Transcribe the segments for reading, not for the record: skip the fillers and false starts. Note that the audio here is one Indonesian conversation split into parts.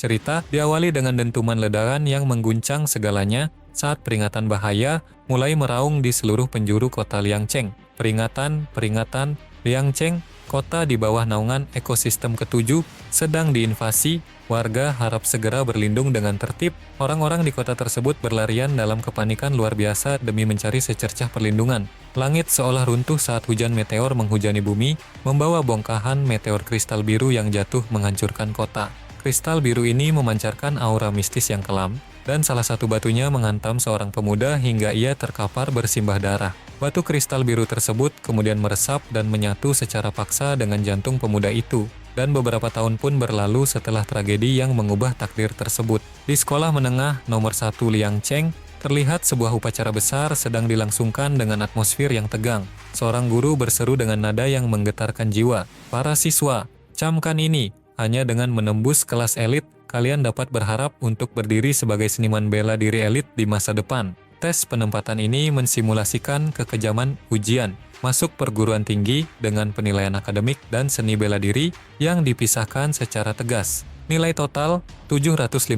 Cerita diawali dengan dentuman ledakan yang mengguncang segalanya saat peringatan bahaya mulai meraung di seluruh penjuru kota Liangcheng. Peringatan, peringatan, Liangcheng, kota di bawah naungan ekosistem ketujuh, sedang diinvasi. Warga harap segera berlindung dengan tertib. Orang-orang di kota tersebut berlarian dalam kepanikan luar biasa demi mencari secercah perlindungan. Langit seolah runtuh saat hujan meteor menghujani bumi, membawa bongkahan meteor kristal biru yang jatuh menghancurkan kota. Kristal biru ini memancarkan aura mistis yang kelam, dan salah satu batunya menghantam seorang pemuda hingga ia terkapar bersimbah darah. Batu kristal biru tersebut kemudian meresap dan menyatu secara paksa dengan jantung pemuda itu. Dan beberapa tahun pun berlalu setelah tragedi yang mengubah takdir tersebut. Di sekolah menengah nomor 1 Liangcheng, terlihat sebuah upacara besar sedang dilangsungkan dengan atmosfer yang tegang. Seorang guru berseru dengan nada yang menggetarkan jiwa. Para siswa, camkan ini. Hanya dengan menembus kelas elit, kalian dapat berharap untuk berdiri sebagai seniman bela diri elit di masa depan. Tes penempatan ini mensimulasikan kekejaman ujian masuk perguruan tinggi dengan penilaian akademik dan seni bela diri yang dipisahkan secara tegas. Nilai total 750,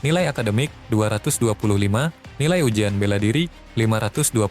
nilai akademik 225, nilai ujian bela diri 525.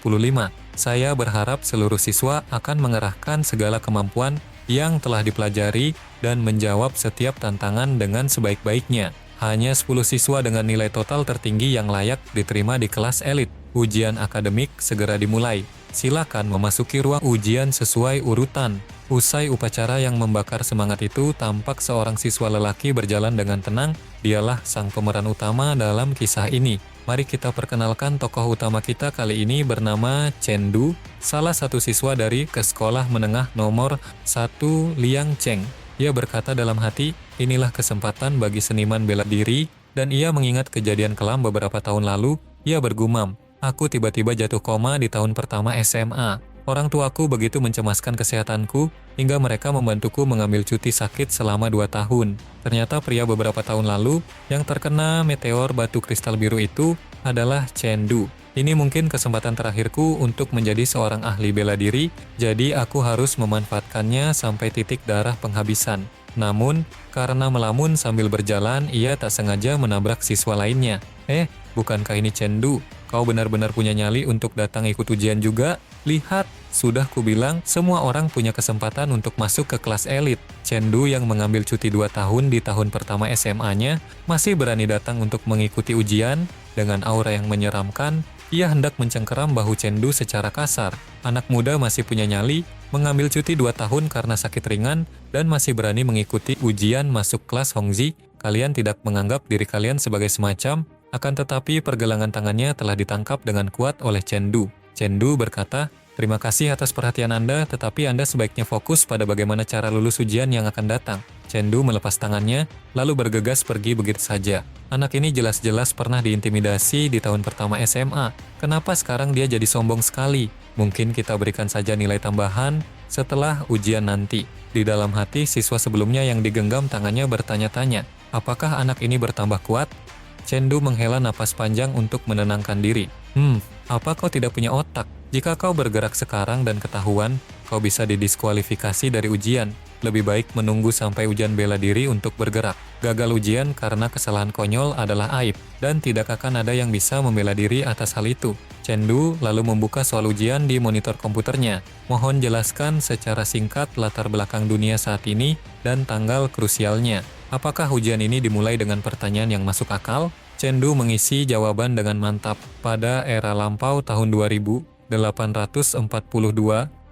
Saya berharap seluruh siswa akan mengerahkan segala kemampuan yang telah dipelajari dan menjawab setiap tantangan dengan sebaik-baiknya. Hanya 10 siswa dengan nilai total tertinggi yang layak diterima di kelas elit. Ujian akademik segera dimulai. Silakan memasuki ruang ujian sesuai urutan. Usai upacara yang membakar semangat itu, tampak seorang siswa lelaki berjalan dengan tenang. Dialah sang pemeran utama dalam kisah ini. Mari kita perkenalkan tokoh utama kita kali ini bernama Chen Du, salah satu siswa dari ke sekolah menengah nomor 1 Liangcheng. Ia berkata dalam hati, inilah kesempatan bagi seniman bela diri, dan ia mengingat kejadian kelam beberapa tahun lalu. Ia bergumam, aku tiba-tiba jatuh koma di tahun pertama SMA. Orang tuaku begitu mencemaskan kesehatanku, hingga mereka membantuku mengambil cuti sakit selama 2 tahun. Ternyata pria beberapa tahun lalu yang terkena meteor batu kristal biru itu adalah Chen Du. Ini mungkin kesempatan terakhirku untuk menjadi seorang ahli bela diri, jadi aku harus memanfaatkannya sampai titik darah penghabisan. Namun, karena melamun sambil berjalan, ia tak sengaja menabrak siswa lainnya. Bukankah ini Chen Du? Kau benar-benar punya nyali untuk datang ikut ujian juga? Lihat, sudah kubilang semua orang punya kesempatan untuk masuk ke kelas elit. Chen Du yang mengambil cuti 2 tahun di tahun pertama SMA-nya, masih berani datang untuk mengikuti ujian. Dengan aura yang menyeramkan, ia hendak mencengkeram bahu Chen Du secara kasar. Anak muda masih punya nyali, mengambil cuti 2 tahun karena sakit ringan, dan masih berani mengikuti ujian masuk kelas Hongzi. Kalian tidak menganggap diri kalian sebagai semacam, akan tetapi pergelangan tangannya telah ditangkap dengan kuat oleh Chen Du. Chen Du berkata, terima kasih atas perhatian Anda, tetapi Anda sebaiknya fokus pada bagaimana cara lulus ujian yang akan datang. Chen Du melepas tangannya, lalu bergegas pergi begitu saja. Anak ini jelas-jelas pernah diintimidasi di tahun pertama SMA. Kenapa sekarang dia jadi sombong sekali? Mungkin kita berikan saja nilai tambahan setelah ujian nanti. Di dalam hati, siswa sebelumnya yang digenggam tangannya bertanya-tanya, apakah anak ini bertambah kuat? Chen Du menghela napas panjang untuk menenangkan diri. Apa kau tidak punya otak? Jika kau bergerak sekarang dan ketahuan, kau bisa didiskualifikasi dari ujian. Lebih baik menunggu sampai ujian bela diri untuk bergerak. Gagal ujian karena kesalahan konyol adalah aib, dan tidak akan ada yang bisa membela diri atas hal itu. Chen Du lalu membuka soal ujian di monitor komputernya. Mohon jelaskan secara singkat latar belakang dunia saat ini dan tanggal krusialnya. Apakah ujian ini dimulai dengan pertanyaan yang masuk akal? Chen Du mengisi jawaban dengan mantap. Pada era lampau tahun 2842,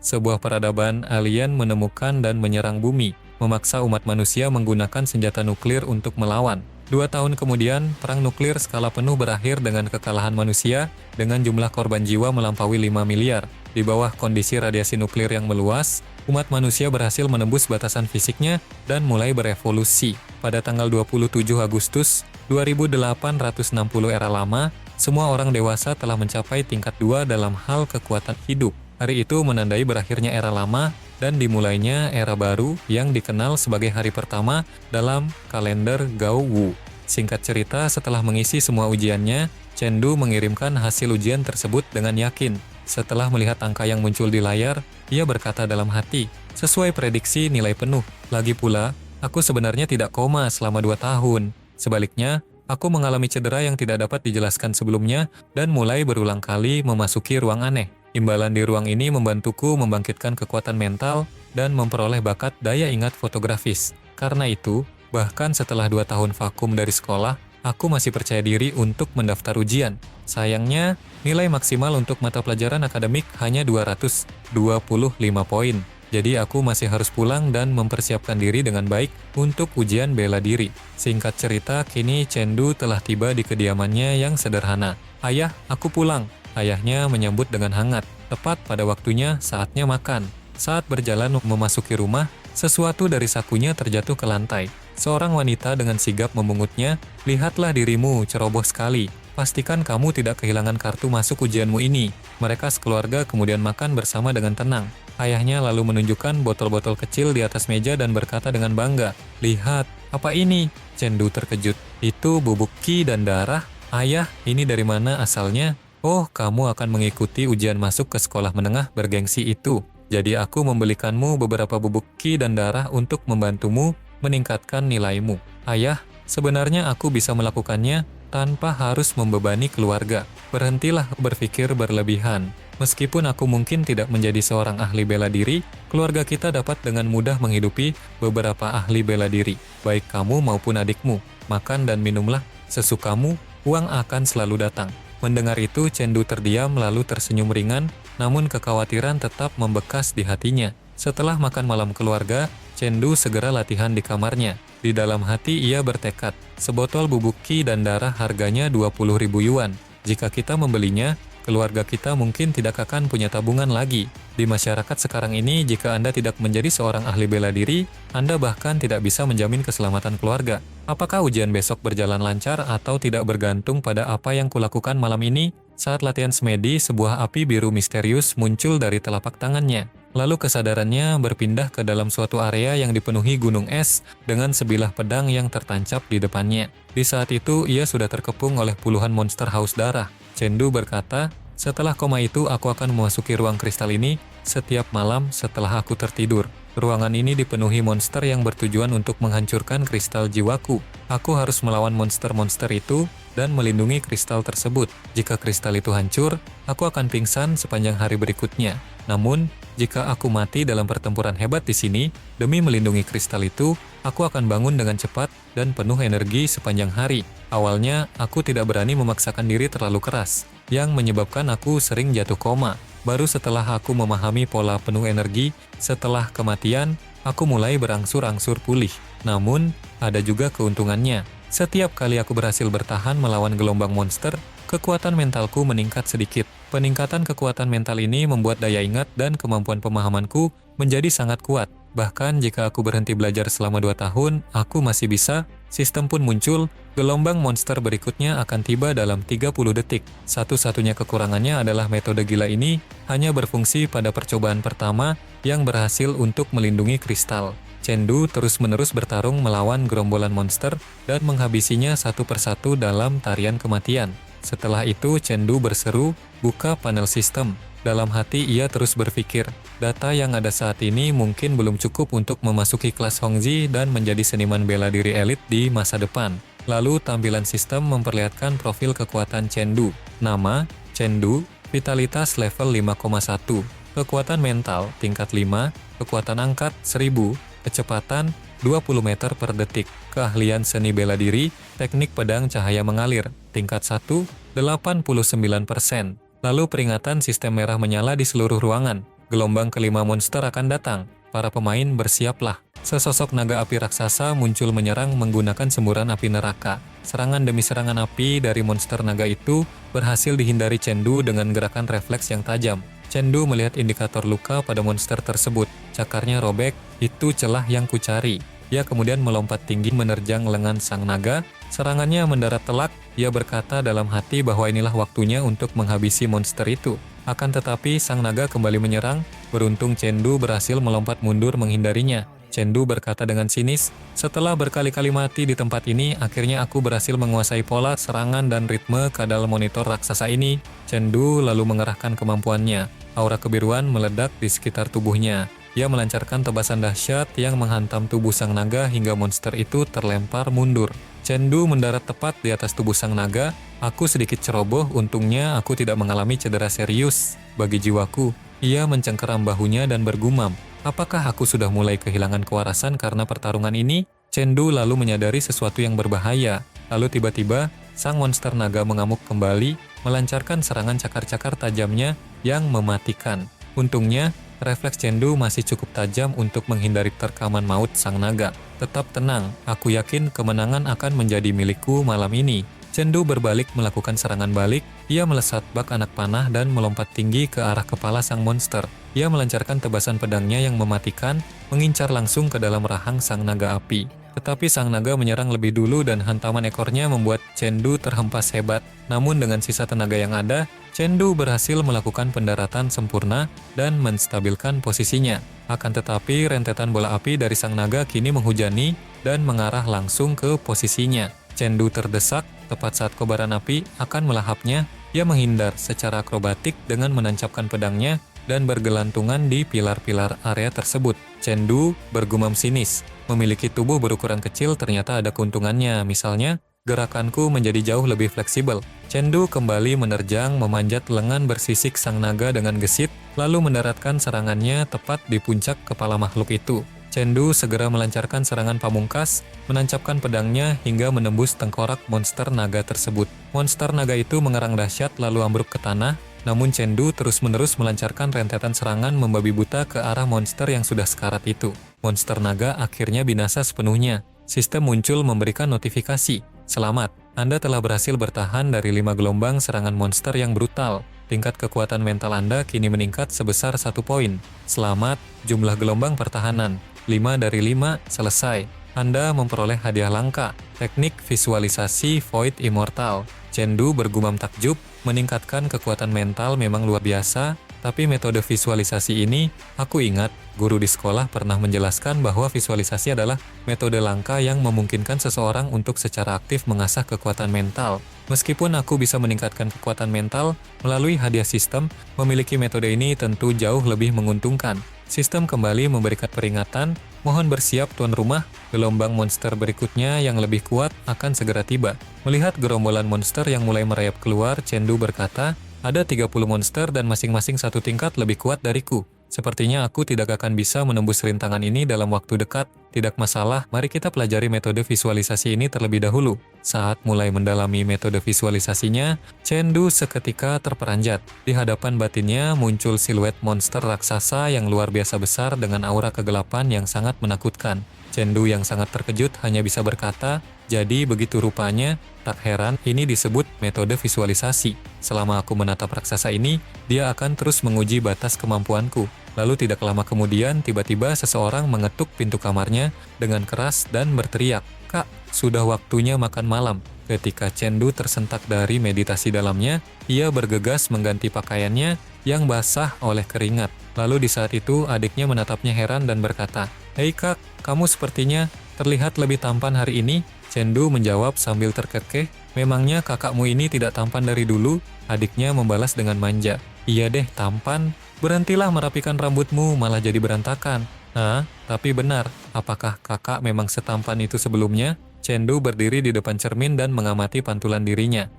sebuah peradaban alien menemukan dan menyerang bumi, memaksa umat manusia menggunakan senjata nuklir untuk melawan. 2 tahun kemudian, perang nuklir skala penuh berakhir dengan kekalahan manusia dengan jumlah korban jiwa melampaui 5 miliar. Di bawah kondisi radiasi nuklir yang meluas, umat manusia berhasil menembus batasan fisiknya dan mulai berevolusi. Pada tanggal 27 Agustus 2860 era lama, semua orang dewasa telah mencapai tingkat 2 dalam hal kekuatan hidup. Hari itu menandai berakhirnya era lama dan dimulainya era baru yang dikenal sebagai hari pertama dalam kalender Gao Wu. Singkat cerita, setelah mengisi semua ujiannya, Chen Du mengirimkan hasil ujian tersebut dengan yakin. Setelah melihat angka yang muncul di layar, ia berkata dalam hati, sesuai prediksi nilai penuh. Lagi pula, aku sebenarnya tidak koma selama 2 tahun. Sebaliknya, aku mengalami cedera yang tidak dapat dijelaskan sebelumnya dan mulai berulang kali memasuki ruang aneh. Imbalan di ruang ini membantuku membangkitkan kekuatan mental dan memperoleh bakat daya ingat fotografis. Karena itu, bahkan setelah 2 tahun vakum dari sekolah, aku masih percaya diri untuk mendaftar ujian. Sayangnya, nilai maksimal untuk mata pelajaran akademik hanya 225 poin. Jadi aku masih harus pulang dan mempersiapkan diri dengan baik untuk ujian bela diri. Singkat cerita, kini Cendu telah tiba di kediamannya yang sederhana. "Ayah, aku pulang." Ayahnya menyambut dengan hangat. Tepat pada waktunya, saatnya makan. Saat berjalan memasuki rumah, sesuatu dari sakunya terjatuh ke lantai. Seorang wanita dengan sigap memungutnya, "Lihatlah dirimu, ceroboh sekali. Pastikan kamu tidak kehilangan kartu masuk ujianmu ini." Mereka sekeluarga kemudian makan bersama dengan tenang. Ayahnya lalu menunjukkan botol-botol kecil di atas meja dan berkata dengan bangga, "Lihat, apa ini?" Cendu terkejut. "Itu bubuk Qi dan darah." "Ayah, ini dari mana asalnya?" "Oh, kamu akan mengikuti ujian masuk ke sekolah menengah bergengsi itu. Jadi aku membelikanmu beberapa bubuk Qi dan darah untuk membantumu meningkatkan nilaimu." "Ayah, sebenarnya aku bisa melakukannya tanpa harus membebani keluarga. Berhentilah berpikir berlebihan. Meskipun aku mungkin tidak menjadi seorang ahli bela diri, keluarga kita dapat dengan mudah menghidupi beberapa ahli bela diri, baik kamu maupun adikmu. Makan dan minumlah sesukamu, uang akan selalu datang." Mendengar itu, Cendu terdiam lalu tersenyum ringan, namun kekhawatiran tetap membekas di hatinya. Setelah makan malam keluarga, Cendu segera latihan di kamarnya. Di dalam hati ia bertekad, sebotol bubuk Qi dan darah harganya 20.000 yuan. Jika kita membelinya, keluarga kita mungkin tidak akan punya tabungan lagi. Di masyarakat sekarang ini, jika Anda tidak menjadi seorang ahli bela diri, Anda bahkan tidak bisa menjamin keselamatan keluarga. Apakah ujian besok berjalan lancar atau tidak bergantung pada apa yang kulakukan malam ini? Saat latihan semedi, sebuah api biru misterius muncul dari telapak tangannya. Lalu kesadarannya berpindah ke dalam suatu area yang dipenuhi gunung es dengan sebilah pedang yang tertancap di depannya. Di saat itu, ia sudah terkepung oleh puluhan monster haus darah. Cendu berkata, "Setelah koma itu, aku akan memasuki ruang kristal ini setiap malam setelah aku tertidur. Ruangan ini dipenuhi monster yang bertujuan untuk menghancurkan kristal jiwaku. Aku harus melawan monster-monster itu dan melindungi kristal tersebut. Jika kristal itu hancur, aku akan pingsan sepanjang hari berikutnya. Namun, jika aku mati dalam pertempuran hebat di sini, demi melindungi kristal itu, aku akan bangun dengan cepat dan penuh energi sepanjang hari. Awalnya, aku tidak berani memaksakan diri terlalu keras, yang menyebabkan aku sering jatuh koma. Baru setelah aku memahami pola penuh energi, setelah kematian, aku mulai berangsur-angsur pulih. Namun, ada juga keuntungannya. Setiap kali aku berhasil bertahan melawan gelombang monster, kekuatan mentalku meningkat sedikit. Peningkatan kekuatan mental ini membuat daya ingat dan kemampuan pemahamanku menjadi sangat kuat. Bahkan jika aku berhenti belajar selama 2 tahun, aku masih bisa. Sistem pun muncul, gelombang monster berikutnya akan tiba dalam 30 detik. Satu-satunya kekurangannya adalah metode gila ini hanya berfungsi pada percobaan pertama yang berhasil untuk melindungi kristal. Cendu terus-menerus bertarung melawan gerombolan monster dan menghabisinya satu persatu dalam tarian kematian. Setelah itu, Cendu berseru, "Buka panel sistem." Dalam hati ia terus berpikir, data yang ada saat ini mungkin belum cukup untuk memasuki kelas Hongzi dan menjadi seniman bela diri elit di masa depan. Lalu tampilan sistem memperlihatkan profil kekuatan Cendu. Nama, Cendu, vitalitas level 5,1, kekuatan mental tingkat 5, kekuatan angkat 1000, kecepatan 20 meter per detik, keahlian seni bela diri, teknik pedang cahaya mengalir, tingkat 1, 89%. Lalu peringatan sistem merah menyala di seluruh ruangan. Gelombang kelima monster akan datang. Para pemain bersiaplah. Sesosok naga api raksasa muncul menyerang menggunakan semburan api neraka. Serangan demi serangan api dari monster naga itu berhasil dihindari Cendu dengan gerakan refleks yang tajam. Cendu melihat indikator luka pada monster tersebut. Cakarnya robek, itu celah yang kucari. Ia kemudian melompat tinggi menerjang lengan sang naga. Serangannya mendarat telak. Ia berkata dalam hati bahwa inilah waktunya untuk menghabisi monster itu. Akan tetapi sang naga kembali menyerang. Beruntung Cendu berhasil melompat mundur menghindarinya. Cendu berkata dengan sinis, "Setelah berkali-kali mati di tempat ini, akhirnya aku berhasil menguasai pola serangan dan ritme kadal monitor raksasa ini." Cendu lalu mengerahkan kemampuannya. Aura kebiruan meledak di sekitar tubuhnya. Ia melancarkan tebasan dahsyat yang menghantam tubuh sang naga hingga monster itu terlempar mundur. Chengdu mendarat tepat di atas tubuh sang naga. Aku sedikit ceroboh, untungnya aku tidak mengalami cedera serius. Bagi jiwaku, ia mencengkeram bahunya dan bergumam, apakah aku sudah mulai kehilangan kewarasan karena pertarungan ini? Chengdu lalu menyadari sesuatu yang berbahaya. Lalu tiba-tiba, sang monster naga mengamuk kembali, melancarkan serangan cakar-cakar tajamnya yang mematikan. Untungnya, refleks Chengdu masih cukup tajam untuk menghindari terkaman maut sang naga. Tetap tenang, aku yakin kemenangan akan menjadi milikku malam ini. Chengdu berbalik melakukan serangan balik, ia melesat bak anak panah dan melompat tinggi ke arah kepala sang monster. Ia melancarkan tebasan pedangnya yang mematikan, mengincar langsung ke dalam rahang sang naga api. Tetapi sang naga menyerang lebih dulu dan hantaman ekornya membuat Chengdu terhempas hebat. Namun dengan sisa tenaga yang ada, Chengdu berhasil melakukan pendaratan sempurna dan menstabilkan posisinya. Akan tetapi rentetan bola api dari sang naga kini menghujani dan mengarah langsung ke posisinya. Chengdu terdesak tepat saat kobaran api akan melahapnya. Ia menghindar secara akrobatik dengan menancapkan pedangnya dan bergelantungan di pilar-pilar area tersebut. Chengdu bergumam sinis. Memiliki tubuh berukuran kecil ternyata ada keuntungannya, misalnya gerakanku menjadi jauh lebih fleksibel. Chengdu kembali menerjang memanjat lengan bersisik sang naga dengan gesit, lalu mendaratkan serangannya tepat di puncak kepala makhluk itu. Chengdu segera melancarkan serangan pamungkas, menancapkan pedangnya hingga menembus tengkorak monster naga tersebut. Monster naga itu mengerang dahsyat lalu ambruk ke tanah, namun Chengdu terus-menerus melancarkan rentetan serangan membabi buta ke arah monster yang sudah sekarat itu. Monster naga akhirnya binasa sepenuhnya. Sistem muncul memberikan notifikasi. Selamat, Anda telah berhasil bertahan dari 5 gelombang serangan monster yang brutal. Tingkat kekuatan mental Anda kini meningkat sebesar 1 poin. Selamat, jumlah gelombang pertahanan 5 dari 5 selesai. Anda memperoleh hadiah langka, teknik visualisasi Void Immortal. Chengdu bergumam takjub, meningkatkan kekuatan mental memang luar biasa, tapi metode visualisasi ini, aku ingat, guru di sekolah pernah menjelaskan bahwa visualisasi adalah metode langka yang memungkinkan seseorang untuk secara aktif mengasah kekuatan mental. Meskipun aku bisa meningkatkan kekuatan mental melalui hadiah sistem, memiliki metode ini tentu jauh lebih menguntungkan. Sistem kembali memberikan peringatan, mohon bersiap tuan rumah, gelombang monster berikutnya yang lebih kuat akan segera tiba. Melihat gerombolan monster yang mulai merayap keluar, Chengdu berkata, ada 30 monster dan masing-masing satu tingkat lebih kuat dariku. Sepertinya aku tidak akan bisa menembus rintangan ini dalam waktu dekat. Tidak masalah, mari kita pelajari metode visualisasi ini terlebih dahulu. Saat mulai mendalami metode visualisasinya, Chengdu seketika terperanjat. Di hadapan batinnya muncul siluet monster raksasa yang luar biasa besar dengan aura kegelapan yang sangat menakutkan. Chengdu yang sangat terkejut hanya bisa berkata, jadi begitu rupanya, tak heran ini disebut metode visualisasi. Selama aku menatap raksasa ini, dia akan terus menguji batas kemampuanku. Lalu tidak lama kemudian, tiba-tiba seseorang mengetuk pintu kamarnya dengan keras dan berteriak, "Kak, sudah waktunya makan malam." Ketika Chengdu tersentak dari meditasi dalamnya, ia bergegas mengganti pakaiannya yang basah oleh keringat. Lalu di saat itu adiknya menatapnya heran dan berkata, "Hei kak, kamu sepertinya terlihat lebih tampan hari ini." Chengdu menjawab sambil terkekeh, "Memangnya kakakmu ini tidak tampan dari dulu?" Adiknya membalas dengan manja, "Iya deh tampan, berhentilah merapikan rambutmu malah jadi berantakan." "Hah? Tapi benar, apakah kakak memang setampan itu sebelumnya?" Chengdu berdiri di depan cermin dan mengamati pantulan dirinya.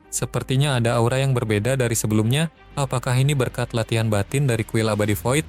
Sepertinya ada aura yang berbeda dari sebelumnya. Apakah ini berkat latihan batin dari kuil abadi Void?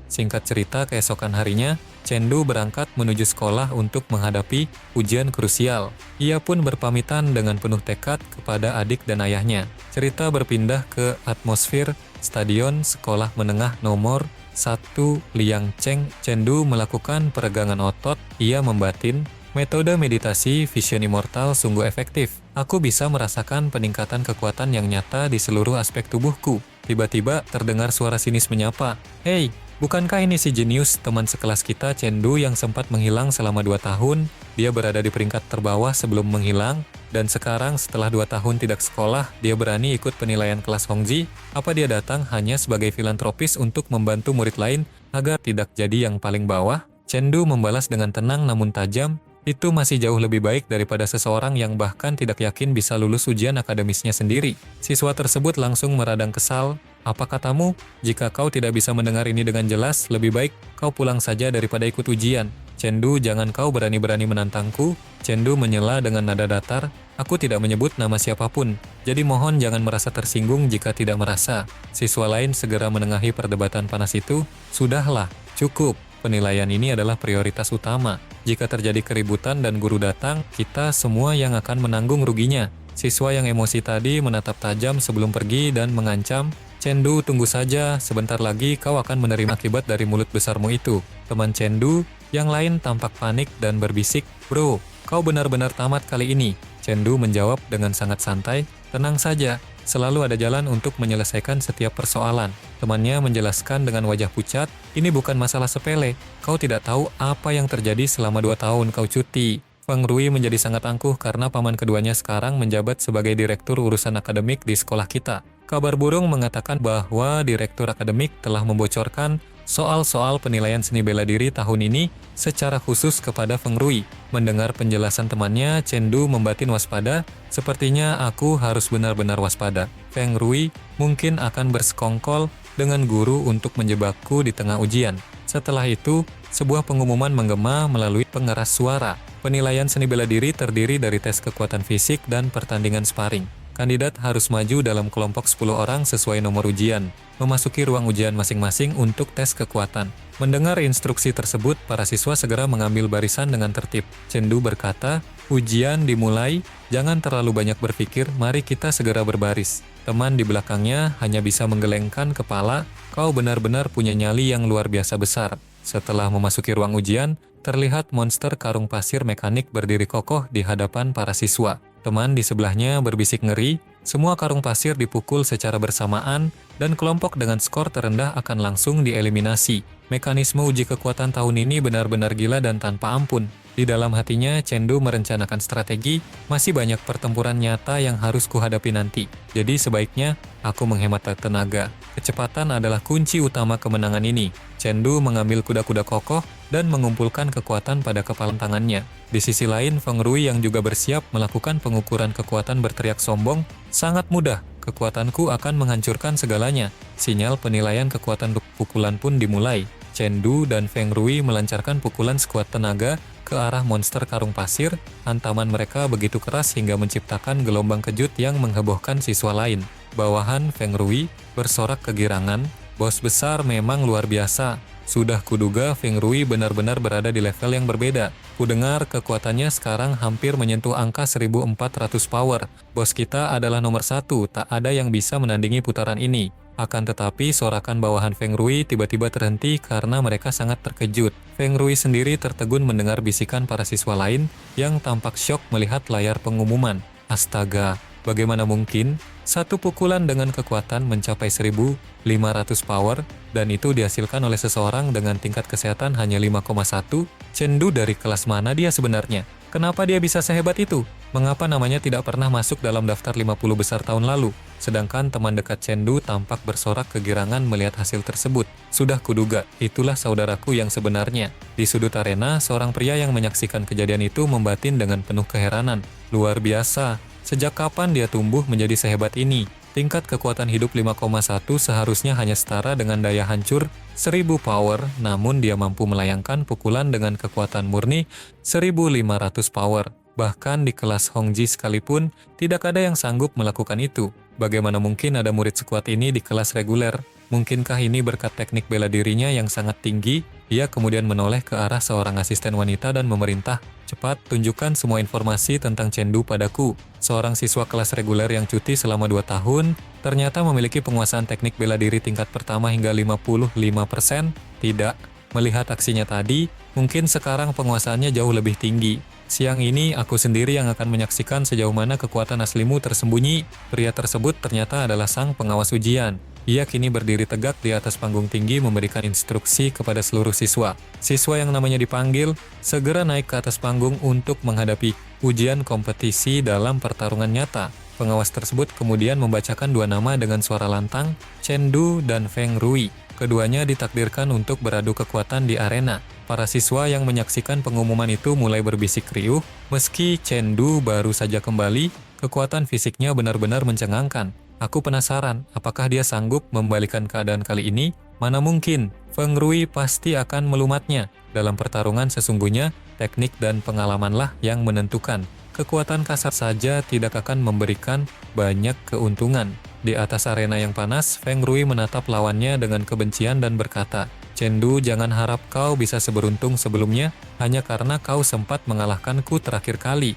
Singkat cerita, keesokan harinya, Chengdu berangkat menuju sekolah untuk menghadapi ujian krusial. Ia pun berpamitan dengan penuh tekad kepada adik dan ayahnya. Cerita berpindah ke atmosfer stadion sekolah menengah nomor 1 Liangcheng. Chengdu melakukan peregangan otot. Ia membatin, metode meditasi Vision Immortal sungguh efektif. Aku bisa merasakan peningkatan kekuatan yang nyata di seluruh aspek tubuhku. Tiba-tiba terdengar suara sinis menyapa, "Hei, bukankah ini si jenius teman sekelas kita Chengdu yang sempat menghilang selama 2 tahun? Dia berada di peringkat terbawah sebelum menghilang, dan sekarang setelah 2 tahun tidak sekolah, dia berani ikut penilaian kelas Hongji. Apa dia datang hanya sebagai filantropis untuk membantu murid lain agar tidak jadi yang paling bawah?" Chengdu membalas dengan tenang namun tajam, "Itu masih jauh lebih baik daripada seseorang yang bahkan tidak yakin bisa lulus ujian akademisnya sendiri." Siswa tersebut langsung meradang kesal, "Apa katamu? Jika kau tidak bisa mendengar ini dengan jelas, lebih baik kau pulang saja daripada ikut ujian." Chen Du, jangan kau berani-berani menantangku. Chen Du menyela dengan nada datar. Aku tidak menyebut nama siapapun, jadi mohon jangan merasa tersinggung jika tidak merasa. Siswa lain segera menengahi perdebatan panas itu. Sudahlah, cukup. Penilaian ini adalah prioritas utama. Jika terjadi keributan dan guru datang, kita semua yang akan menanggung ruginya. Siswa yang emosi tadi menatap tajam sebelum pergi dan mengancam, Chen Du, tunggu saja, sebentar lagi kau akan menerima akibat dari mulut besarmu itu. Teman Chen Du yang lain tampak panik dan berbisik, bro, kau benar-benar tamat kali ini. Chen Du menjawab dengan sangat santai, tenang saja, selalu ada jalan untuk menyelesaikan setiap persoalan. Temannya menjelaskan dengan wajah pucat, ini bukan masalah sepele, kau tidak tahu apa yang terjadi selama 2 tahun kau cuti. Feng Rui menjadi sangat angkuh karena paman keduanya sekarang menjabat sebagai direktur urusan akademik di sekolah kita. Kabar burung mengatakan bahwa direktur akademik telah membocorkan soal-soal penilaian seni bela diri tahun ini secara khusus kepada Feng Rui. Mendengar penjelasan temannya, Chen Du membatin waspada, sepertinya aku harus benar-benar waspada. Feng Rui mungkin akan bersekongkol dengan guru untuk menjebakku di tengah ujian. Setelah itu, sebuah pengumuman menggema melalui pengeras suara. Penilaian seni bela diri terdiri dari tes kekuatan fisik dan pertandingan sparring. Kandidat harus maju dalam kelompok 10 orang sesuai nomor ujian, memasuki ruang ujian masing-masing untuk tes kekuatan. Mendengar instruksi tersebut, para siswa segera mengambil barisan dengan tertib. Chen Du berkata, ujian dimulai, jangan terlalu banyak berpikir, mari kita segera berbaris. Teman di belakangnya hanya bisa menggelengkan kepala, kau benar-benar punya nyali yang luar biasa besar. Setelah memasuki ruang ujian, terlihat monster karung pasir mekanik berdiri kokoh di hadapan para siswa. Teman di sebelahnya berbisik ngeri, semua karung pasir dipukul secara bersamaan, dan kelompok dengan skor terendah akan langsung dieliminasi. Mekanisme uji kekuatan tahun ini benar-benar gila dan tanpa ampun. Di dalam hatinya, Chen Du merencanakan strategi, masih banyak pertempuran nyata yang harus kuhadapi nanti. Jadi sebaiknya, aku menghemat tenaga. Kecepatan adalah kunci utama kemenangan ini. Chen Du mengambil kuda-kuda kokoh dan mengumpulkan kekuatan pada kepala tangannya. Di sisi lain, Feng Rui yang juga bersiap melakukan pengukuran kekuatan berteriak sombong, sangat mudah, kekuatanku akan menghancurkan segalanya. Sinyal penilaian kekuatan pukulan pun dimulai. Chen Du dan Feng Rui melancarkan pukulan sekuat tenaga ke arah monster karung pasir. Hantaman mereka begitu keras hingga menciptakan gelombang kejut yang menghebohkan siswa lain. Bawahan Feng Rui bersorak kegirangan, bos besar memang luar biasa. Sudah kuduga Feng Rui benar-benar berada di level yang berbeda. Kudengar kekuatannya sekarang hampir menyentuh angka 1400 power. Bos kita adalah nomor 1, tak ada yang bisa menandingi putaran ini. Akan tetapi, sorakan bawahan Feng Rui tiba-tiba terhenti karena mereka sangat terkejut. Feng Rui sendiri tertegun mendengar bisikan para siswa lain yang tampak syok melihat layar pengumuman. Astaga, bagaimana mungkin? Satu pukulan dengan kekuatan mencapai 1500 power, dan itu dihasilkan oleh seseorang dengan tingkat kesehatan hanya 5,1. Chen Du dari kelas mana dia sebenarnya? Kenapa dia bisa sehebat itu? Mengapa namanya tidak pernah masuk dalam daftar 50 besar tahun lalu? Sedangkan teman dekat Chen Du tampak bersorak kegirangan melihat hasil tersebut. Sudah kuduga, itulah saudaraku yang sebenarnya. Di sudut arena, seorang pria yang menyaksikan kejadian itu membatin dengan penuh keheranan. Luar biasa, sejak kapan dia tumbuh menjadi sehebat ini? Tingkat kekuatan hidup 5,1 seharusnya hanya setara dengan daya hancur 1000 power, namun dia mampu melayangkan pukulan dengan kekuatan murni 1500 power. Bahkan di kelas Hongji sekalipun, tidak ada yang sanggup melakukan itu. Bagaimana mungkin ada murid sekuat ini di kelas reguler? Mungkinkah ini berkat teknik bela dirinya yang sangat tinggi? Ia kemudian menoleh ke arah seorang asisten wanita dan memerintah, cepat tunjukkan semua informasi tentang Chen Du padaku. Seorang siswa kelas reguler yang cuti selama 2 tahun, ternyata memiliki penguasaan teknik bela diri tingkat pertama hingga 55%. Tidak, melihat aksinya tadi, mungkin sekarang penguasaannya jauh lebih tinggi. Siang ini, aku sendiri yang akan menyaksikan sejauh mana kekuatan aslimu tersembunyi. Pria tersebut ternyata adalah sang pengawas ujian. Ia kini berdiri tegak di atas panggung tinggi memberikan instruksi kepada seluruh siswa. Siswa yang namanya dipanggil, segera naik ke atas panggung untuk menghadapi ujian kompetisi dalam pertarungan nyata. Pengawas tersebut kemudian membacakan 2 nama dengan suara lantang, Chen Du dan Feng Rui. Keduanya ditakdirkan untuk beradu kekuatan di arena. Para siswa yang menyaksikan pengumuman itu mulai berbisik riuh, meski Chen Du baru saja kembali, kekuatan fisiknya benar-benar mencengangkan. Aku penasaran, apakah dia sanggup membalikan keadaan kali ini? Mana mungkin, Feng Rui pasti akan melumatnya. Dalam pertarungan sesungguhnya, teknik dan pengalamanlah yang menentukan. Kekuatan kasar saja tidak akan memberikan banyak keuntungan. Di atas arena yang panas, Feng Rui menatap lawannya dengan kebencian dan berkata, "Chengdu, jangan harap kau bisa seberuntung sebelumnya, hanya karena kau sempat mengalahkanku terakhir kali.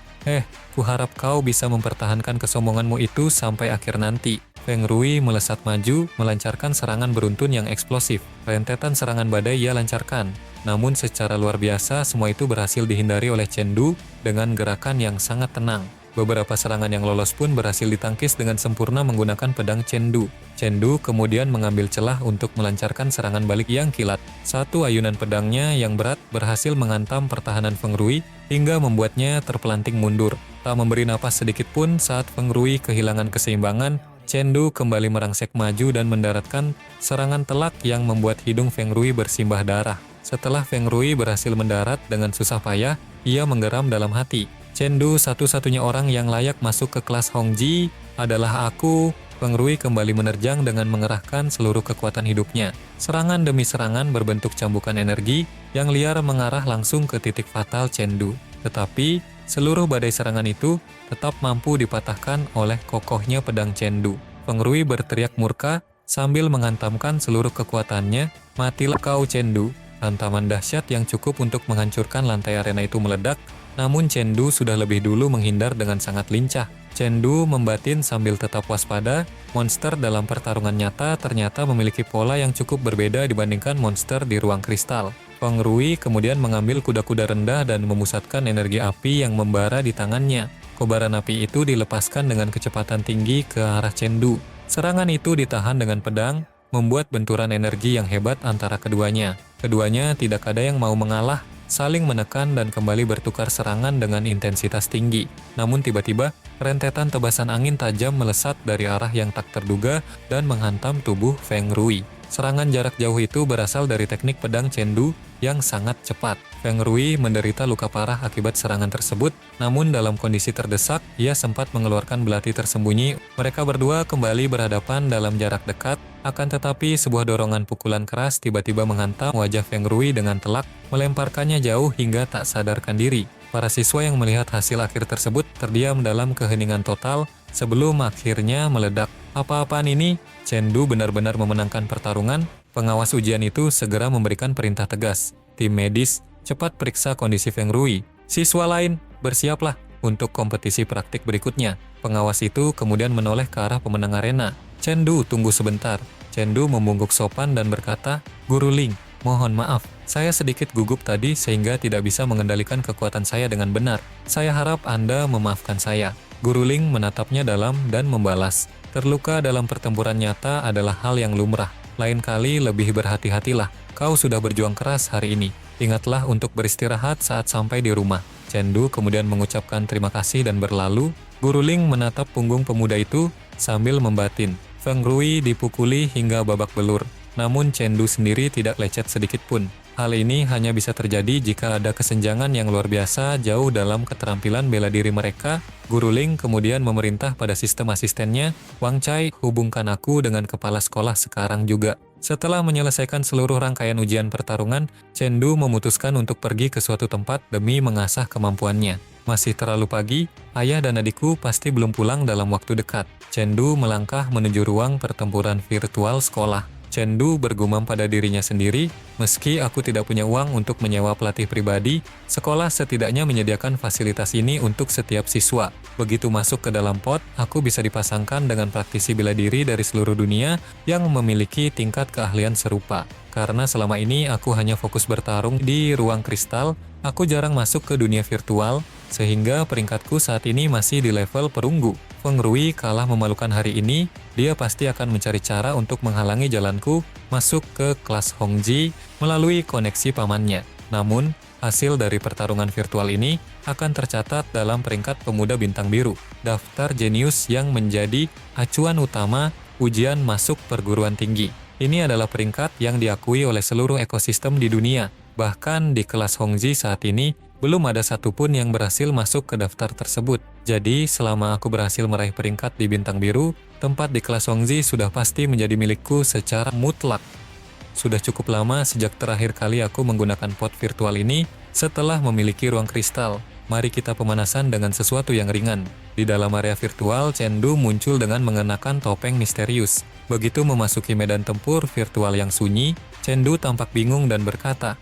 Kuharap kau bisa mempertahankan kesombonganmu itu sampai akhir nanti." Feng Rui melesat maju, melancarkan serangan beruntun yang eksplosif. Rentetan serangan badai ia lancarkan. Namun secara luar biasa, semua itu berhasil dihindari oleh Chengdu dengan gerakan yang sangat tenang. Beberapa serangan yang lolos pun berhasil ditangkis dengan sempurna menggunakan pedang Chengdu. Chengdu kemudian mengambil celah untuk melancarkan serangan balik yang kilat. Satu ayunan pedangnya yang berat berhasil menghantam pertahanan Feng Rui hingga membuatnya terpelanting mundur. Tak memberi napas sedikit pun saat Feng Rui kehilangan keseimbangan, Chengdu kembali merangsek maju dan mendaratkan serangan telak yang membuat hidung Feng Rui bersimbah darah. Setelah Feng Rui berhasil mendarat dengan susah payah, ia menggeram dalam hati. Chengdu, satu-satunya orang yang layak masuk ke kelas Hongji adalah aku. Feng Rui kembali menerjang dengan mengerahkan seluruh kekuatan hidupnya. Serangan demi serangan berbentuk cambukan energi yang liar mengarah langsung ke titik fatal Chengdu. Tetapi, seluruh badai serangan itu tetap mampu dipatahkan oleh kokohnya pedang Chengdu. Feng Rui berteriak murka sambil menghantamkan seluruh kekuatannya. "Matilah kau, Chengdu!" Hantaman dahsyat yang cukup untuk menghancurkan lantai arena itu meledak, namun Chengdu sudah lebih dulu menghindar dengan sangat lincah. Chengdu membatin sambil tetap waspada, monster dalam pertarungan nyata ternyata memiliki pola yang cukup berbeda dibandingkan monster di ruang kristal. Feng Rui kemudian mengambil kuda-kuda rendah dan memusatkan energi api yang membara di tangannya. Kobaran api itu dilepaskan dengan kecepatan tinggi ke arah Chengdu. Serangan itu ditahan dengan pedang, membuat benturan energi yang hebat antara keduanya. Keduanya tidak ada yang mau mengalah, saling menekan dan kembali bertukar serangan dengan intensitas tinggi. Namun tiba-tiba, rentetan tebasan angin tajam melesat dari arah yang tak terduga dan menghantam tubuh Feng Rui. Serangan jarak jauh itu berasal dari teknik pedang Chengdu yang sangat cepat. Feng Rui menderita luka parah akibat serangan tersebut, namun dalam kondisi terdesak, ia sempat mengeluarkan belati tersembunyi. Mereka berdua kembali berhadapan dalam jarak dekat, akan tetapi sebuah dorongan pukulan keras tiba-tiba menghantam wajah Feng Rui dengan telak, melemparkannya jauh hingga tak sadarkan diri. Para siswa yang melihat hasil akhir tersebut terdiam dalam keheningan total sebelum akhirnya meledak. "Apa-apaan ini?" Chengdu benar-benar memenangkan pertarungan. Pengawas ujian itu segera memberikan perintah tegas. "Tim medis, cepat periksa kondisi Feng Rui. Siswa lain, bersiaplah untuk kompetisi praktik berikutnya." Pengawas itu kemudian menoleh ke arah pemenang arena. "Chengdu, tunggu sebentar." Chengdu membungkuk sopan dan berkata, "Guru Ling, mohon maaf. Saya sedikit gugup tadi sehingga tidak bisa mengendalikan kekuatan saya dengan benar. Saya harap Anda memaafkan saya." Guru Ling menatapnya dalam dan membalas, "Terluka dalam pertempuran nyata adalah hal yang lumrah. Lain kali lebih berhati-hatilah. Kau sudah berjuang keras hari ini. Ingatlah untuk beristirahat saat sampai di rumah." Chengdu kemudian mengucapkan terima kasih dan berlalu. Guru Ling menatap punggung pemuda itu sambil membatin. Feng Rui dipukuli hingga babak belur. Namun Chengdu sendiri tidak lecet sedikit pun. Hal ini hanya bisa terjadi jika ada kesenjangan yang luar biasa jauh dalam keterampilan bela diri mereka. Guru Ling kemudian memerintah pada sistem asistennya, "Wang Cai, hubungkan aku dengan kepala sekolah sekarang juga." Setelah menyelesaikan seluruh rangkaian ujian pertarungan, Chengdu memutuskan untuk pergi ke suatu tempat demi mengasah kemampuannya. "Masih terlalu pagi, ayah dan adikku pasti belum pulang dalam waktu dekat." Chengdu melangkah menuju ruang pertempuran virtual sekolah. Chengdu bergumam pada dirinya sendiri, "Meski aku tidak punya uang untuk menyewa pelatih pribadi, sekolah setidaknya menyediakan fasilitas ini untuk setiap siswa. Begitu masuk ke dalam pot, aku bisa dipasangkan dengan praktisi bela diri dari seluruh dunia yang memiliki tingkat keahlian serupa. Karena selama ini aku hanya fokus bertarung di ruang kristal, aku jarang masuk ke dunia virtual, sehingga peringkatku saat ini masih di level perunggu. Feng Rui kalah memalukan hari ini, dia pasti akan mencari cara untuk menghalangi jalanku masuk ke kelas Hongji melalui koneksi pamannya. Namun, hasil dari pertarungan virtual ini akan tercatat dalam peringkat pemuda bintang biru, daftar jenius yang menjadi acuan utama ujian masuk perguruan tinggi. Ini adalah peringkat yang diakui oleh seluruh ekosistem di dunia. Bahkan di kelas Hongji saat ini, belum ada satupun yang berhasil masuk ke daftar tersebut. Jadi, selama aku berhasil meraih peringkat di bintang biru, tempat di kelas Hongji sudah pasti menjadi milikku secara mutlak. Sudah cukup lama sejak terakhir kali aku menggunakan pot virtual ini setelah memiliki ruang kristal. Mari kita pemanasan dengan sesuatu yang ringan. Di dalam area virtual, Chengdu muncul dengan mengenakan topeng misterius. Begitu memasuki medan tempur virtual yang sunyi, Chengdu tampak bingung dan berkata,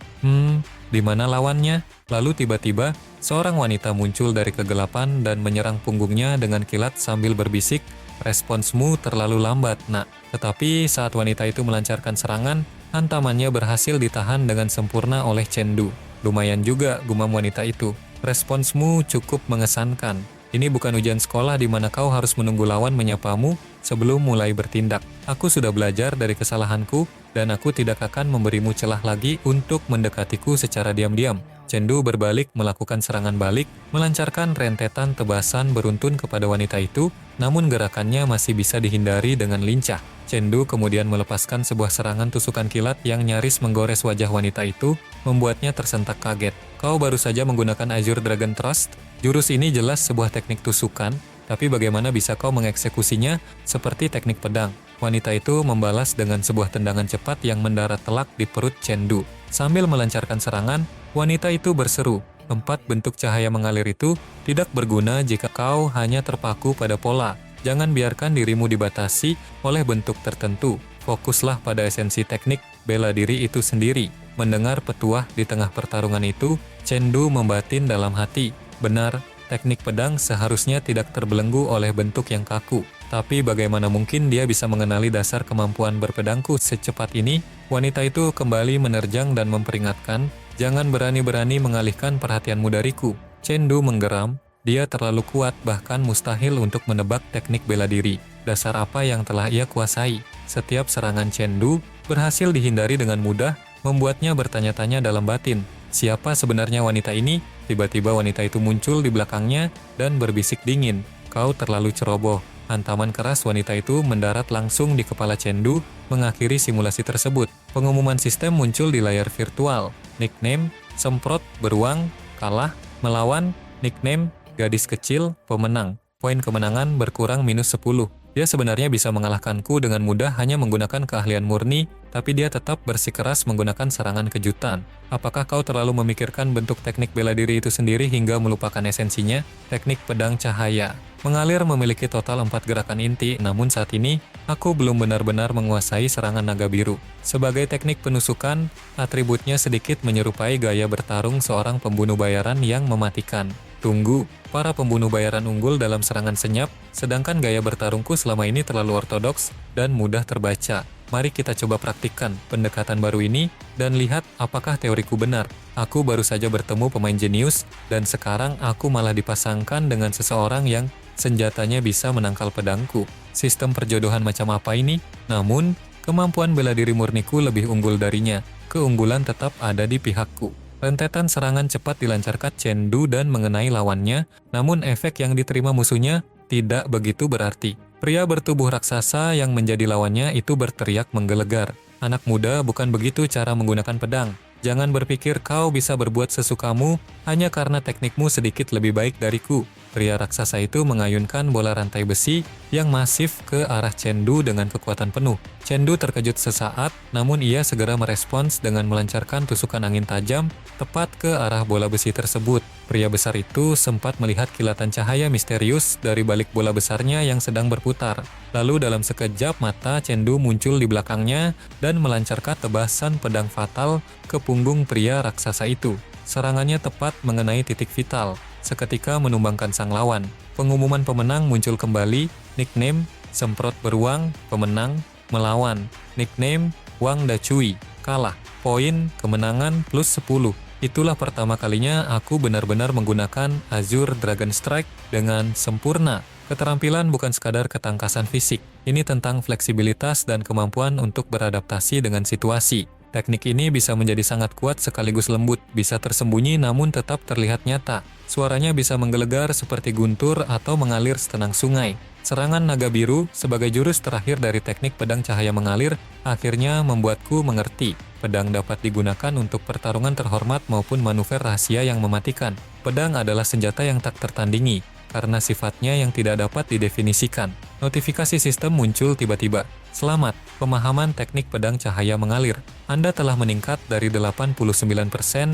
di mana lawannya? Lalu tiba-tiba, seorang wanita muncul dari kegelapan dan menyerang punggungnya dengan kilat sambil berbisik, "Responsmu terlalu lambat, nak." Tetapi saat wanita itu melancarkan serangan, hantamannya berhasil ditahan dengan sempurna oleh Chengdu. "Lumayan juga," gumam wanita itu. "Responsmu cukup mengesankan. Ini bukan ujian sekolah di mana kau harus menunggu lawan menyapamu sebelum mulai bertindak. Aku sudah belajar dari kesalahanku dan aku tidak akan memberimu celah lagi untuk mendekatiku secara diam-diam." Chengdu berbalik melakukan serangan balik, melancarkan rentetan tebasan beruntun kepada wanita itu, namun gerakannya masih bisa dihindari dengan lincah. Chengdu kemudian melepaskan sebuah serangan tusukan kilat yang nyaris menggores wajah wanita itu, membuatnya tersentak kaget. "Kau baru saja menggunakan Azure Dragon Thrust? Jurus ini jelas sebuah teknik tusukan, tapi bagaimana bisa kau mengeksekusinya seperti teknik pedang?" Wanita itu membalas dengan sebuah tendangan cepat yang mendarat telak di perut Chengdu. Sambil melancarkan serangan, wanita itu berseru, "Empat bentuk cahaya mengalir itu tidak berguna jika kau hanya terpaku pada pola. Jangan biarkan dirimu dibatasi oleh bentuk tertentu. Fokuslah pada esensi teknik bela diri itu sendiri." Mendengar petuah di tengah pertarungan itu, Chengdu membatin dalam hati, benar, teknik pedang seharusnya tidak terbelenggu oleh bentuk yang kaku. Tapi bagaimana mungkin dia bisa mengenali dasar kemampuan berpedangku secepat ini? Wanita itu kembali menerjang dan memperingatkan, "Jangan berani-berani mengalihkan perhatianmu dariku." Chengdu menggeram, dia terlalu kuat bahkan mustahil untuk menebak teknik bela diri. Dasar apa yang telah ia kuasai? Setiap serangan Chengdu berhasil dihindari dengan mudah, membuatnya bertanya-tanya dalam batin. Siapa sebenarnya wanita ini? Tiba-tiba wanita itu muncul di belakangnya dan berbisik dingin, "Kau terlalu ceroboh." Hantaman keras wanita itu mendarat langsung di kepala Chengdu, mengakhiri simulasi tersebut. Pengumuman sistem muncul di layar virtual. Nickname, semprot, beruang, kalah, melawan, nickname, gadis kecil, pemenang. Poin kemenangan berkurang -10. Dia sebenarnya bisa mengalahkanku dengan mudah hanya menggunakan keahlian murni, tapi dia tetap bersikeras menggunakan serangan kejutan. Apakah kau terlalu memikirkan bentuk teknik bela diri itu sendiri hingga melupakan esensinya? Teknik pedang cahaya mengalir memiliki total 4 gerakan inti, namun saat ini aku belum benar-benar menguasai serangan naga biru. Sebagai teknik penusukan, atributnya sedikit menyerupai gaya bertarung seorang pembunuh bayaran yang mematikan. Tunggu, para pembunuh bayaran unggul dalam serangan senyap, sedangkan gaya bertarungku selama ini terlalu ortodoks dan mudah terbaca. Mari kita coba praktikkan pendekatan baru ini dan lihat apakah teoriku benar. Aku baru saja bertemu pemain jenius dan sekarang aku malah dipasangkan dengan seseorang yang senjatanya bisa menangkal pedangku. Sistem perjodohan macam apa ini? Namun, kemampuan bela diri murniku lebih unggul darinya. Keunggulan tetap ada di pihakku. Rentetan serangan cepat dilancarkan Chengdu dan mengenai lawannya, namun efek yang diterima musuhnya tidak begitu berarti. Pria bertubuh raksasa yang menjadi lawannya itu berteriak menggelegar. "Anak muda, bukan begitu cara menggunakan pedang. Jangan berpikir kau bisa berbuat sesukamu hanya karena teknikmu sedikit lebih baik dariku." Pria raksasa itu mengayunkan bola rantai besi yang masif ke arah Chengdu dengan kekuatan penuh. Chengdu terkejut sesaat, namun ia segera merespons dengan melancarkan tusukan angin tajam tepat ke arah bola besi tersebut. Pria besar itu sempat melihat kilatan cahaya misterius dari balik bola besarnya yang sedang berputar. Lalu dalam sekejap mata Chengdu muncul di belakangnya dan melancarkan tebasan pedang fatal ke punggung pria raksasa itu. Serangannya tepat mengenai titik vital, seketika menumbangkan sang lawan. Pengumuman pemenang muncul kembali, nickname, semprot beruang, pemenang, melawan, nickname, Wang Dacui, kalah, poin, kemenangan +10. Itulah pertama kalinya aku benar-benar menggunakan Azure Dragon Strike dengan sempurna. Keterampilan bukan sekadar ketangkasan fisik, ini tentang fleksibilitas dan kemampuan untuk beradaptasi dengan situasi. Teknik ini bisa menjadi sangat kuat sekaligus lembut, bisa tersembunyi namun tetap terlihat nyata. Suaranya bisa menggelegar seperti guntur atau mengalir setenang sungai. Serangan naga biru sebagai jurus terakhir dari teknik pedang cahaya mengalir akhirnya membuatku mengerti. Pedang dapat digunakan untuk pertarungan terhormat maupun manuver rahasia yang mematikan. Pedang adalah senjata yang tak tertandingi karena sifatnya yang tidak dapat didefinisikan. Notifikasi sistem muncul tiba-tiba. Selamat, pemahaman teknik pedang cahaya mengalir. Anda telah meningkat dari 89%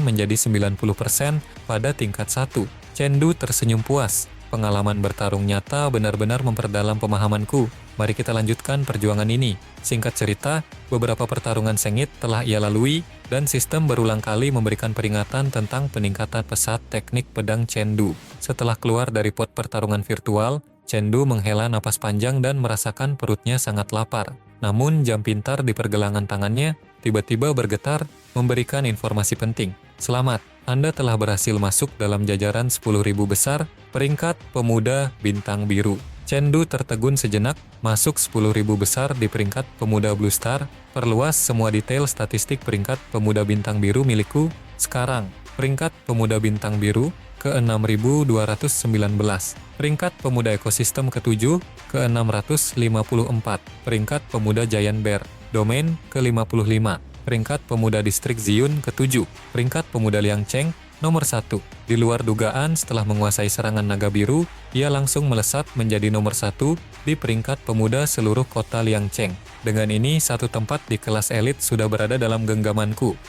menjadi 90% pada tingkat 1. Cendu tersenyum puas. Pengalaman bertarung nyata benar-benar memperdalam pemahamanku. Mari kita lanjutkan perjuangan ini. Singkat cerita, beberapa pertarungan sengit telah ia lalui, dan sistem berulang kali memberikan peringatan tentang peningkatan pesat teknik pedang Cendu. Setelah keluar dari pot pertarungan virtual, Cendu menghela napas panjang dan merasakan perutnya sangat lapar. Namun jam pintar di pergelangan tangannya tiba-tiba bergetar, memberikan informasi penting. Selamat, Anda telah berhasil masuk dalam jajaran 10.000 besar, peringkat pemuda bintang biru. Cendu tertegun sejenak, masuk 10.000 besar di peringkat pemuda Blue Star, perluas semua detail statistik peringkat pemuda bintang biru milikku. Sekarang, peringkat pemuda bintang biru ke-6.219, peringkat pemuda ekosistem ke-7 ke-654, peringkat pemuda Giant Bear, domain ke-55, peringkat pemuda distrik Ziyun ke-7, peringkat pemuda Liangcheng nomor 1. Di luar dugaan setelah menguasai serangan naga biru, ia langsung melesat menjadi nomor 1 di peringkat pemuda seluruh kota Liangcheng. Dengan ini, satu tempat di kelas elit sudah berada dalam genggamanku.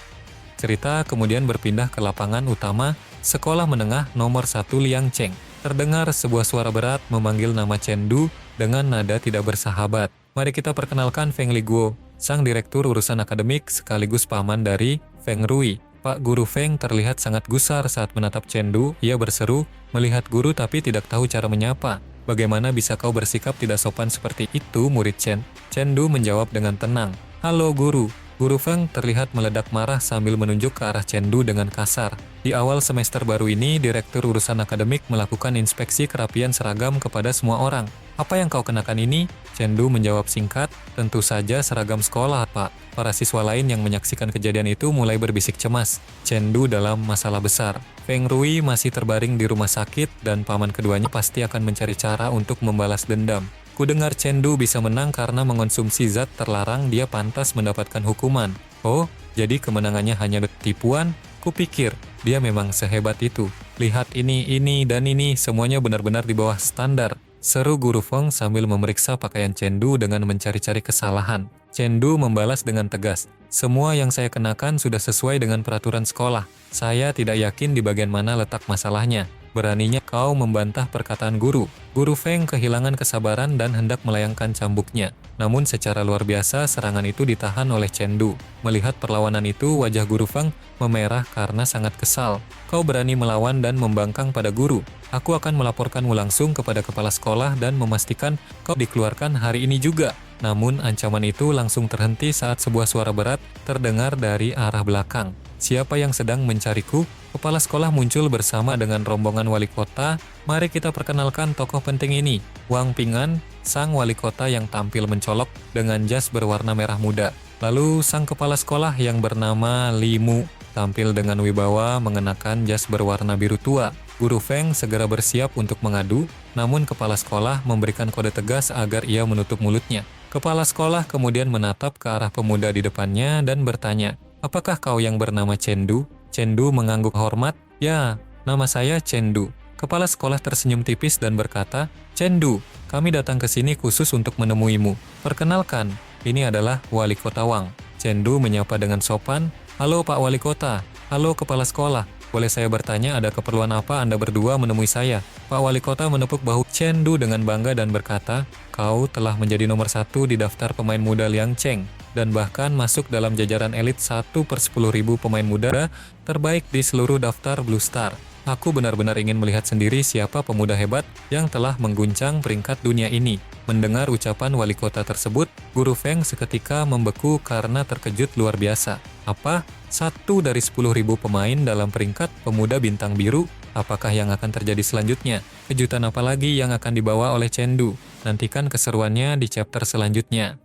Cerita kemudian berpindah ke lapangan utama sekolah menengah nomor 1 Liangcheng. Terdengar sebuah suara berat memanggil nama Cendu dengan nada tidak bersahabat. Mari kita perkenalkan Feng Liguo, sang direktur urusan akademik sekaligus paman dari Feng Rui. Pak Guru Feng terlihat sangat gusar saat menatap Cendu. Ia berseru, melihat guru tapi tidak tahu cara menyapa. Bagaimana bisa kau bersikap tidak sopan seperti itu, murid Chen? Cendu menjawab dengan tenang. Halo guru. Guru Feng terlihat meledak marah sambil menunjuk ke arah Cendu dengan kasar. Di awal semester baru ini, Direktur Urusan Akademik melakukan inspeksi kerapian seragam kepada semua orang. Apa yang kau kenakan ini? Cendu menjawab singkat, tentu saja seragam sekolah, Pak. Para siswa lain yang menyaksikan kejadian itu mulai berbisik cemas. Cendu dalam masalah besar. Feng Rui masih terbaring di rumah sakit dan paman keduanya pasti akan mencari cara untuk membalas dendam. Kudengar Cendu bisa menang karena mengonsumsi zat terlarang, dia pantas mendapatkan hukuman. Oh, jadi kemenangannya hanya tipuan? Kupikir, dia memang sehebat itu. Lihat ini, dan ini, semuanya benar-benar di bawah standar. Seru Guru Feng sambil memeriksa pakaian Cendu dengan mencari-cari kesalahan. Cendu membalas dengan tegas. Semua yang saya kenakan sudah sesuai dengan peraturan sekolah. Saya tidak yakin di bagian mana letak masalahnya. Beraninya kau membantah perkataan guru. Guru Feng kehilangan kesabaran dan hendak melayangkan cambuknya. Namun secara luar biasa serangan itu ditahan oleh Cendu. Melihat perlawanan itu, wajah Guru Feng memerah karena sangat kesal. Kau berani melawan dan membangkang pada guru. Aku akan melaporkanmu langsung kepada kepala sekolah dan memastikan kau dikeluarkan hari ini juga. Namun ancaman itu langsung terhenti saat sebuah suara berat terdengar dari arah belakang. Siapa yang sedang mencariku? Kepala sekolah muncul bersama dengan rombongan wali kota. Mari kita perkenalkan tokoh penting ini. Wang Pingan, sang wali kota yang tampil mencolok dengan jas berwarna merah muda. Lalu sang kepala sekolah yang bernama Li Mu tampil dengan wibawa mengenakan jas berwarna biru tua. Guru Feng segera bersiap untuk mengadu, namun kepala sekolah memberikan kode tegas agar ia menutup mulutnya. Kepala sekolah kemudian menatap ke arah pemuda di depannya dan bertanya, apakah kau yang bernama Cendu? Cendu mengangguk hormat, ya, nama saya Cendu. Kepala sekolah tersenyum tipis dan berkata, Cendu, kami datang ke sini khusus untuk menemuimu. Perkenalkan, ini adalah Wali Kota Wang. Cendu menyapa dengan sopan, halo Pak Wali Kota, halo Kepala Sekolah. Boleh saya bertanya ada keperluan apa Anda berdua menemui saya? Pak Wali Kota menepuk bahu Cendu dengan bangga dan berkata, kau telah menjadi nomor 1 di daftar pemain muda Liangcheng dan bahkan masuk dalam jajaran elit 1/10.000 pemain muda terbaik di seluruh daftar Blue Star. Aku benar-benar ingin melihat sendiri siapa pemuda hebat yang telah mengguncang peringkat dunia ini. Mendengar ucapan wali kota tersebut, Guru Feng seketika membeku karena terkejut luar biasa. Apa? 1 dari 10.000 pemain dalam peringkat pemuda bintang biru? Apakah yang akan terjadi selanjutnya? Kejutan apa lagi yang akan dibawa oleh Cendu? Nantikan keseruannya di chapter selanjutnya.